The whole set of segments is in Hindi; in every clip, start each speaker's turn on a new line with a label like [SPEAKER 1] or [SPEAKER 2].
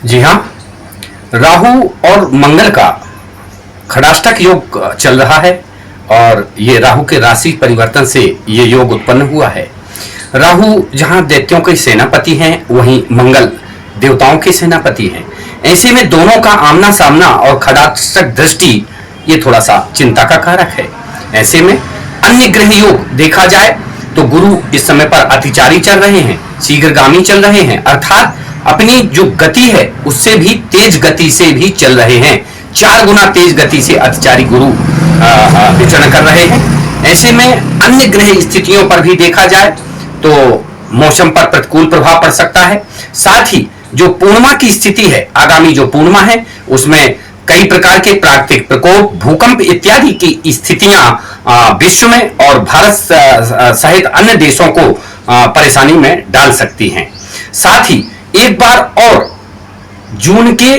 [SPEAKER 1] जी हाँ, राहु और मंगल का खड़ाष्टक योग चल रहा है और ये राहु के राशि परिवर्तन से ये योग उत्पन्न हुआ है। राहु जहां दैत्यों के सेनापति हैं, वहीं मंगल देवताओं के सेनापति हैं। ऐसे में दोनों का आमना सामना और खड़ाष्टक दृष्टि ये थोड़ा सा चिंता का कारक है। ऐसे में अन्य ग्रह योग देखा जाए तो गुरु इस समय पर अतिचारी चल रहे हैं, शीघ्रगामी चल रहे हैं, अर्थात अपनी जो गति है उससे भी तेज गति से भी चल रहे हैं। 4 गुना तेज गति से अतिचारी गुरु विचरण कर रहे हैं। ऐसे में अन्य ग्रह स्थितियों पर भी देखा जाए तो मौसम पर प्रतिकूल प्रभाव पड़ सकता है। साथ ही जो पूर्णिमा की स्थिति है, आगामी जो पूर्णिमा है उसमें कई प्रकार के प्राकृतिक प्रकोप, भूकंप इत्यादि की स्थितियां विश्व में और भारत सहित अन्य देशों को परेशानी में डाल सकती हैं। साथ ही एक बार और जून के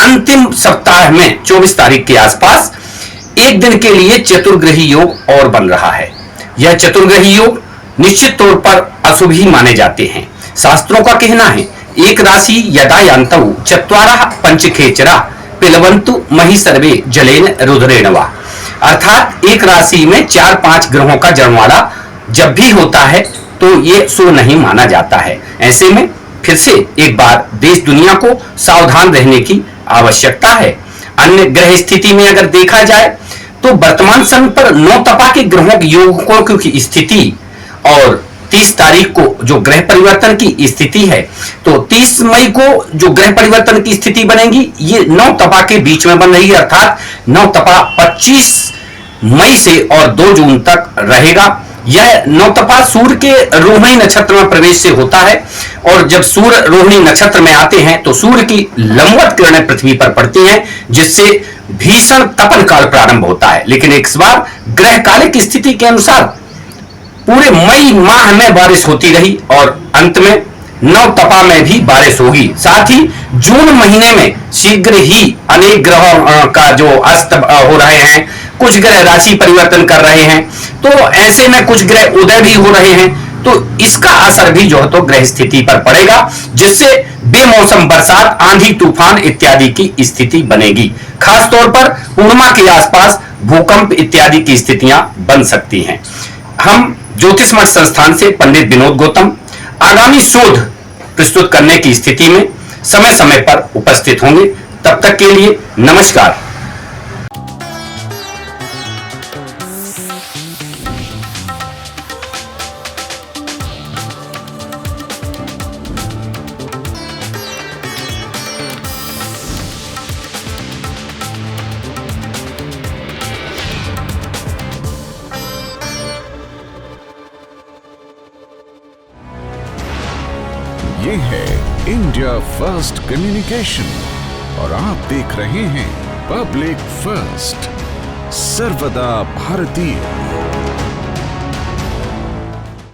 [SPEAKER 1] अंतिम सप्ताह में 24 तारीख के आसपास एक दिन के लिए चतुर्ग्रही योग और बन रहा है। यह चतुर्ग्रही योग निश्चित तौर पर अशुभ ही माने जाते हैं। शास्त्रों का कहना है एक राशि यदायन्तौ चत्वारः पंचखेचरा पिलवन्तु मही सर्वे जलेन रुद्रेण वा, अर्थात एक राशि में 4-5 ग्रहों का जन्मवाला जब भी होता है तो ये शुभ नहीं माना जाता है। ऐसे में फिर से एक बार देश दुनिया को सावधान रहने की आवश्यकता है। अन्य ग्रह स्थिति में अगर देखा जाए तो वर्तमान समय पर 9 तपा के ग्रहों योगों की स्थिति और 30 तारीख को जो ग्रह परिवर्तन की स्थिति है, तो 30 मई को जो ग्रह परिवर्तन की स्थिति बनेगी ये 9 तपा के बीच में बन रही है, अर्थात 9 तपा 25 मई से और 2 जून तक रहेगा। यह 9 तपा सूर्य के रोहिणी नक्षत्र में प्रवेश से होता है और जब सूर्य रोहिणी नक्षत्र में आते हैं तो सूर्य की लंबवत किरणें पृथ्वी पर पड़ती हैं, जिससे भीषण तपन काल प्रारंभ होता है। लेकिन इस बार ग्रह कालिक स्थिति के अनुसार पूरे मई माह में बारिश होती रही और अंत में 9 तपा में भी बारिश होगी। साथ ही जून महीने में शीघ्र ही अनेक ग्रहों का जो अस्त हो रहे हैं, कुछ ग्रह राशि परिवर्तन कर रहे हैं, तो ऐसे में कुछ ग्रह उदय भी हो रहे हैं, तो इसका असर भी जो है तो ग्रह स्थिति पर पड़ेगा, जिससे बेमौसम बरसात, आंधी तूफान इत्यादि की स्थिति बनेगी। खास तौर पर पूर्णिमा के आसपास भूकंप इत्यादि की स्थितियां बन सकती हैं। हम ज्योतिष मठ संस्थान से पंडित विनोद गौतम आगामी शोध प्रस्तुत करने की स्थिति में समय समय पर उपस्थित होंगे। तब तक के लिए नमस्कार।
[SPEAKER 2] ये है इंडिया फर्स्ट कम्युनिकेशन और आप देख रहे हैं पब्लिक फर्स्ट, सर्वदा भारतीय।